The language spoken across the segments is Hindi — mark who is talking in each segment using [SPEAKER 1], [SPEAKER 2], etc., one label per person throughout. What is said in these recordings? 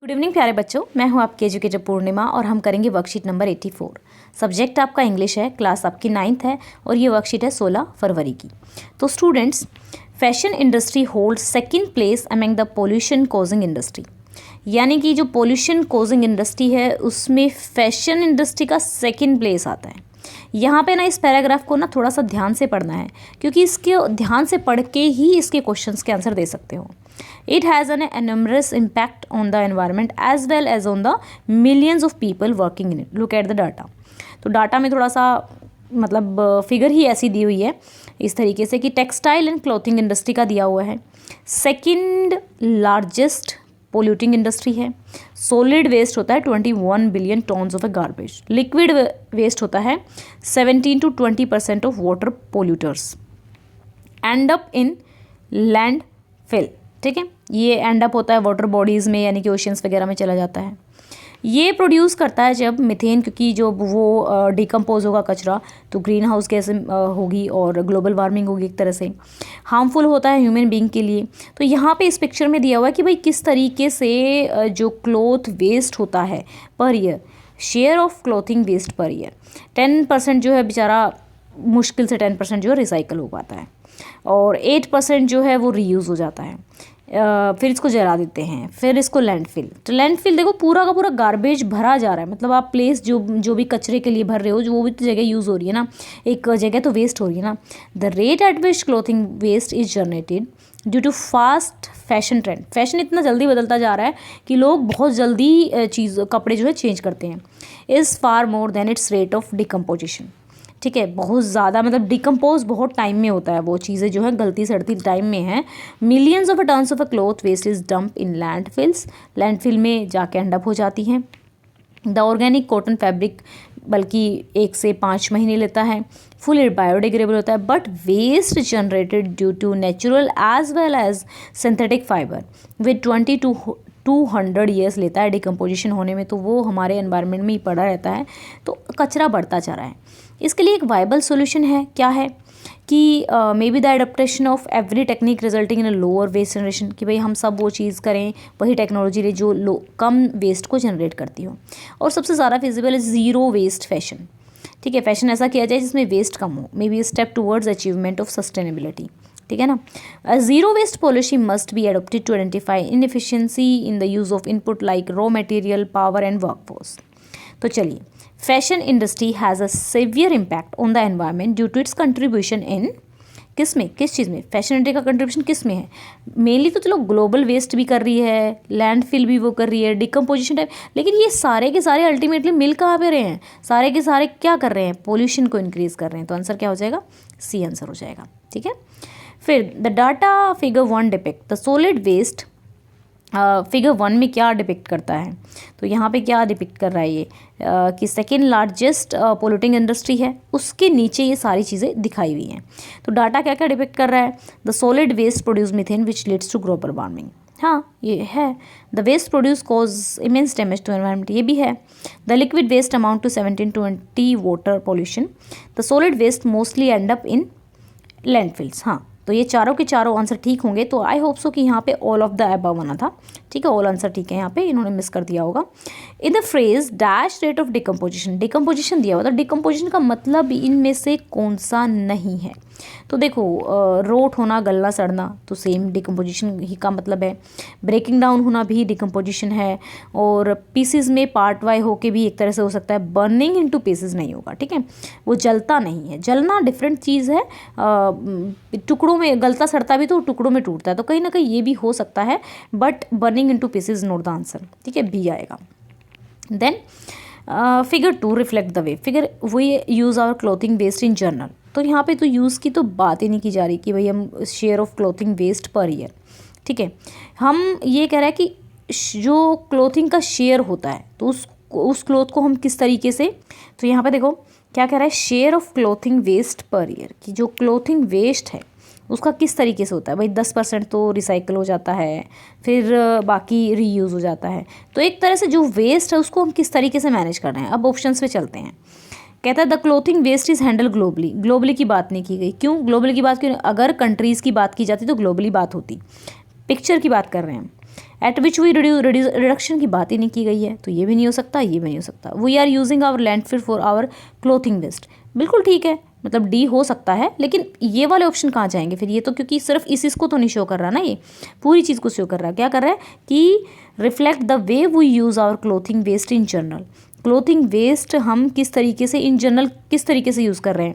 [SPEAKER 1] गुड इवनिंग प्यारे बच्चों, मैं हूं आपकी एजुकेटर पूर्णिमा और हम करेंगे वर्कशीट नंबर 84। सब्जेक्ट आपका इंग्लिश है, क्लास आपकी 9th है और ये वर्कशीट है 16 फरवरी की। तो students, fashion industry hold second place among the pollution causing industry, यानी कि जो पोल्यूशन कॉजिंग इंडस्ट्री है उसमें फैशन इंडस्ट्री का सेकंड प्लेस आता है। यहाँ पे ना इस पैराग्राफ को ना थोड़ा सा ध्यान से पढ़ना है, क्योंकि इसके ध्यान से पढ़ के ही इसके क्वेश्चंस के आंसर दे सकते हो। It has an enormous impact on the environment as well as on the millions of people working in it. Look at the data. तो डाटा में थोड़ा सा मतलब फिगर ही ऐसी दी हुई है इस तरीके से कि टेक्सटाइल एंड क्लॉथिंग इंडस्ट्री का दिया हुआ है, सेकंड लार्जेस्ट पोल्यूटिंग इंडस्ट्री है। सॉलिड वेस्ट होता है 21 billion tons of a garbage. Liquid waste होता है 17 to 20% of water polluters end up in landfill. ठीक है, ये एंड अप होता है वाटर बॉडीज़ में, यानी कि ओशियंस वगैरह में चला जाता है। ये प्रोड्यूस करता है जब मीथेन, क्योंकि जो वो डिकम्पोज होगा कचरा तो ग्रीन हाउस गैस होगी और ग्लोबल वार्मिंग होगी एक तरह से। हार्मफुल होता है ह्यूमन बींग के लिए। तो यहाँ पे इस पिक्चर में दिया हुआ है कि भाई किस तरीके से जो क्लॉथ वेस्ट होता है per year, share of clothing waste per year 10% जो है बेचारा मुश्किल से 10% जो है रिसाइकल हो पाता है और 8% जो है वो रीयूज़ हो जाता है। फिर इसको जला देते हैं, फिर इसको लैंडफिल। तो लैंडफिल देखो पूरा का पूरा गार्बेज भरा जा रहा है, मतलब आप प्लेस जो भी कचरे के लिए भर रहे हो, जो वो भी तो जगह यूज़ हो रही है ना, एक जगह तो वेस्ट हो रही है ना। The rate at which clothing waste is generated due to fast fashion trend. Fashion इतना जल्दी बदलता जा रहा है कि लोग बहुत जल्दी कपड़े जो है चेंज करते हैं। Is far more than it's rate of decomposition. ठीक है, बहुत ज़्यादा मतलब डिकम्पोज बहुत टाइम में होता है, वो चीज़ें जो है गलती सड़ती टाइम में है। Millions of tons of a cloth waste is dump in landfills. Landfill में जाके एंड अप हो जाती हैं। द ऑर्गेनिक कॉटन फैब्रिक बल्कि 1 से 5 महीने लेता है। फुल बायोडिग्रेडेबल होता है, but waste generated due to natural as well as synthetic fibre with 20 to 200 years लेता है डिकम्पोजिशन होने में। तो वो हमारे एनवायरनमेंट में ही पड़ा रहता है, तो कचरा बढ़ता जा रहा है। इसके लिए एक वाइबल सोल्यूशन है, क्या है कि may be the adaptation of every technique resulting in a lower waste generation, कि भाई हम सब वो चीज़ करें, वही टेक्नोलॉजी ले जो कम वेस्ट को जनरेट करती हो। और सबसे ज़्यादा फिजिबल है ज़ीरो वेस्ट फैशन। ठीक है, फैशन ऐसा किया जाए जिसमें वेस्ट कम हो, may be step towards achievement of sustainability. ठीक है ना। Zero waste policy must be adopted to identify inefficiency in the use of input like raw material, power and workforce. तो चलिए, fashion industry has a severe impact on the environment due to its contribution in किस चीज़ में, फैशन इंडस्ट्री का कंट्रीब्यूशन किस में है? मेनली तो चलो ग्लोबल वेस्ट भी कर रही है, लैंडफिल भी वो कर रही है, डिकम्पोजिशन टाइप, लेकिन ये सारे के सारे अल्टीमेटली मिल कहाँ पे रहे हैं? सारे के सारे क्या कर रहे हैं? पोल्यूशन को इंक्रीज कर रहे हैं। तो आंसर क्या हो जाएगा? सी आंसर हो जाएगा। ठीक है, फिर the data figure 1 depict the solid waste. Figure 1 में क्या डिपिक्ट करता है? तो यहाँ पे क्या डिपिक्ट कर रहा है ये कि सेकेंड लार्जेस्ट पोल्यूटिंग इंडस्ट्री है, उसके नीचे ये सारी चीज़ें दिखाई हुई हैं। तो डाटा क्या क्या डिपिक्ट कर रहा है? The solid waste produce methane which leads to global warming. हाँ, ये है। The waste produce cause immense damage to environment, ये भी है। The liquid waste amount to 17 to 20 water pollution. The solid waste mostly end up in landfills. हाँ, तो ये चारों के चारों आंसर ठीक होंगे। तो आई होप सो कि यहाँ पे ऑल ऑफ द अबव आना था। ठीक है, ऑल आंसर ठीक है, यहाँ पे इन्होंने मिस कर दिया होगा। In the phrase dash rate of decomposition, decomposition दिया हुआ था। डिकम्पोजिशन का मतलब इनमें से कौन सा नहीं है? तो देखो, रोट होना, गलना सड़ना, तो सेम डिकम्पोजिशन ही का मतलब है। ब्रेकिंग डाउन होना भी डिकम्पोजिशन है। और पीसेस में पार्ट वाई होके भी एक तरह से हो सकता है। बर्निंग इनटू पीसेस नहीं होगा। ठीक है, वो जलता नहीं है। जलना डिफरेंट चीज़ है। टुकड़ों में गलता सड़ता भी तो टुकड़ों में टूटता है, तो कहीं ना कहीं ये भी हो सकता है, but burning into pieces not the answer. ठीक है, बी आएगा। Then figure 2 reflect the way. Figure we use our clothing waste in general. तो यहाँ पे तो यूज़ की तो बात ही नहीं की जा रही कि भाई हम share of clothing waste per year. ठीक है, हम ये कह रहे हैं कि जो क्लॉथिंग का शेयर होता है तो उस क्लॉथ को हम किस तरीके से, तो यहाँ पे देखो क्या कह रहा है, share of clothing waste per year, कि जो क्लॉथिंग वेस्ट है उसका किस तरीके से होता है। भाई 10% तो रिसाइकल हो जाता है, फिर बाकी रीयूज़ हो जाता है। तो एक तरह से जो वेस्ट है उसको हम किस तरीके से मैनेज कर रहे हैं। अब ऑप्शंस पे चलते हैं। कहता है the clothing waste is handle globally. Globally की बात नहीं की गई, क्यों ग्लोबली की बात क्यों? अगर कंट्रीज़ की बात की जाती तो ग्लोबली बात होती। पिक्चर की बात कर रहे हैं। एट विच वी रिडक्शन की बात ही नहीं की गई है, तो ये भी नहीं हो सकता, ये भी नहीं हो सकता। We are using our landfill for our clothing waste, बिल्कुल ठीक है, मतलब डी हो सकता है, लेकिन ये वाले ऑप्शन कहाँ जाएंगे फिर? ये तो क्योंकि सिर्फ इस को तो नहीं शो कर रहा ना, ये पूरी चीज़ को शो कर रहा है। क्या कर रहा है कि reflect the way we use our clothing waste in general. Clothing waste हम किस तरीके से इन जनरल किस तरीके से यूज़ कर रहे हैं,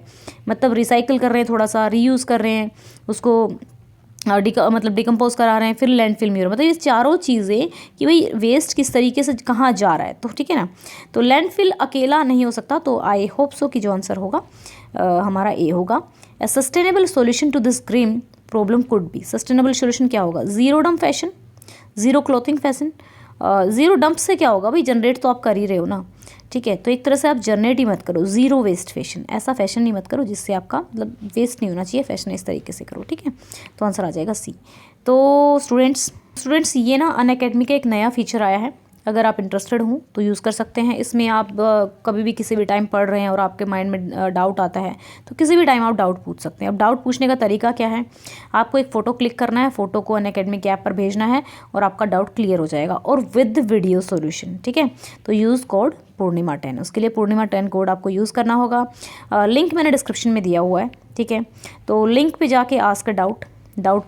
[SPEAKER 1] मतलब रिसाइकिल कर रहे हैं, थोड़ा सा रीयूज़ कर रहे हैं उसको, मतलब डिकम्पोज करा रहे हैं, फिर लैंडफिल में हो रहा है। मतलब ये चारों चीज़ें कि भाई वेस्ट किस तरीके से कहाँ जा रहा है, तो ठीक है ना। तो लैंडफिल अकेला नहीं हो सकता, तो आई होप सो कि जो आंसर होगा हमारा ए होगा। A sustainable solution to this green problem could be, sustainable solution क्या होगा? Zero dump fashion, zero clothing fashion. Zero dump से क्या होगा भाई, जनरेट तो आप कर ही रहे हो ना, ठीक है। तो एक तरह से आप जनरेट ही मत करो, ज़ीरो वेस्ट फैशन, ऐसा फैशन नहीं मत करो जिससे आपका मतलब वेस्ट नहीं होना चाहिए, फैशन इस तरीके से करो, ठीक है। तो आंसर आ जाएगा सी। तो स्टूडेंट्स ये ना अनअकैडमी का एक नया फीचर आया है, अगर आप इंटरेस्टेड हो तो यूज़ कर सकते हैं। इसमें आप कभी भी किसी भी टाइम पढ़ रहे हैं और आपके माइंड में डाउट आता है तो किसी भी टाइम आप डाउट पूछ सकते हैं। अब डाउट पूछने का तरीका क्या है, आपको एक फ़ोटो क्लिक करना है, फ़ोटो को अनअकैडमी के ऐप पर भेजना है और आपका डाउट क्लियर हो जाएगा, और विद वीडियो सॉल्यूशन, ठीक है। तो यूज़ कोड पूर्णिमा 10, उसके लिए पूर्णिमा 10 कोड आपको यूज़ करना होगा। लिंक मैंने डिस्क्रिप्शन में दिया हुआ है, ठीक है। तो लिंक पे जाके आस्क डाउट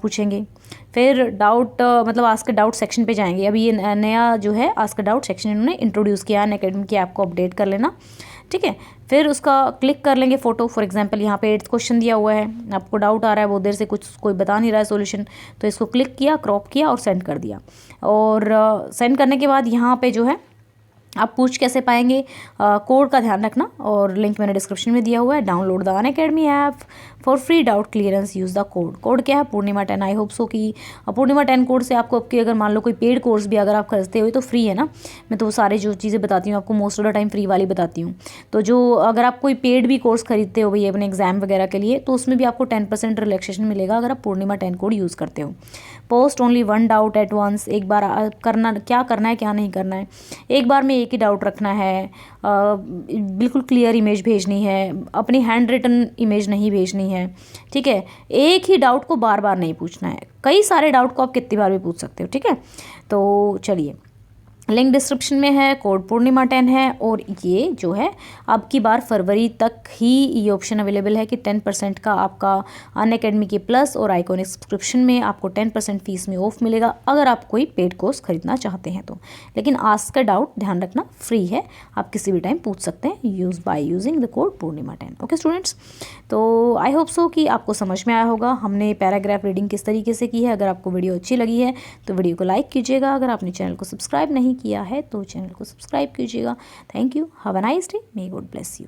[SPEAKER 1] पूछेंगे, फिर डाउट मतलब आस्क डाउट सेक्शन पे जाएंगे। अभी ये नया जो है आस्क डाउट सेक्शन इन्होंने इंट्रोड्यूस किया है, अनअकैडमी की ऐप को अपडेट कर लेना, ठीक है। फिर उसका क्लिक कर लेंगे फ़ोटो, फॉर एग्जांपल यहाँ पे 8th क्वेश्चन दिया हुआ है, आपको डाउट आ रहा है, बहुत देर से कोई बता नहीं रहा है सॉल्यूशन, तो इसको क्लिक किया, क्रॉप किया और सेंड कर दिया। और सेंड करने के बाद यहाँ पे जो है आप पूछ कैसे पाएंगे, कोड का ध्यान रखना, और लिंक मैंने डिस्क्रिप्शन में दिया हुआ है। Download the Unacademy app for free doubt clearance, use the code क्या है? पूर्णिमा 10। आई होप सो कि पूर्णिमा 10 कोड से आपको आपकी अगर मान लो कोई पेड कोर्स भी अगर आप खरीदते हो तो फ्री है ना। मैं तो वो सारे जो चीज़ें बताती हूँ आपको most of the time free वाली बताती हूँ। तो जो अगर आप कोई पेड भी कोर्स खरीदते हो भाई अपने एग्जाम वगैरह के लिए, तो उसमें भी आपको 10% रिलैक्सेशन मिलेगा अगर आप पूर्णिमा 10 कोड यूज़ करते हो। Post only one doubt at once, एक बार करना, क्या करना है क्या नहीं करना है, एक बार में एक ही डाउट रखना है, बिल्कुल क्लियर इमेज भेजनी है, अपनी हैंड रिटन इमेज नहीं भेजनी है, ठीक है। एक ही डाउट को बार बार नहीं पूछना है, कई सारे डाउट को आप कितनी बार भी पूछ सकते हो, ठीक है। तो चलिए, लिंक डिस्क्रिप्शन में है, कोड पूर्णिमा 10 है, और ये जो है अब की बार फरवरी तक ही ये ऑप्शन अवेलेबल है कि 10% का आपका अनअकैडमी के प्लस और आइकॉनिक सब्सक्रिप्शन में आपको 10% फीस में ऑफ मिलेगा अगर आप कोई पेड कोर्स खरीदना चाहते हैं तो। लेकिन आस्क का डाउट ध्यान रखना फ्री है, आप किसी भी टाइम पूछ सकते हैं using the code Purnima 10। Okay students, तो आई होप सो कि आपको समझ में आया होगा हमने पैराग्राफ रीडिंग किस तरीके से की है। अगर आपको वीडियो अच्छी लगी है तो वीडियो को लाइक कीजिएगा, अगर आपने चैनल को सब्सक्राइब नहीं किया है तो चैनल को सब्सक्राइब कीजिएगा। Thank you, have a nice day, may God bless you.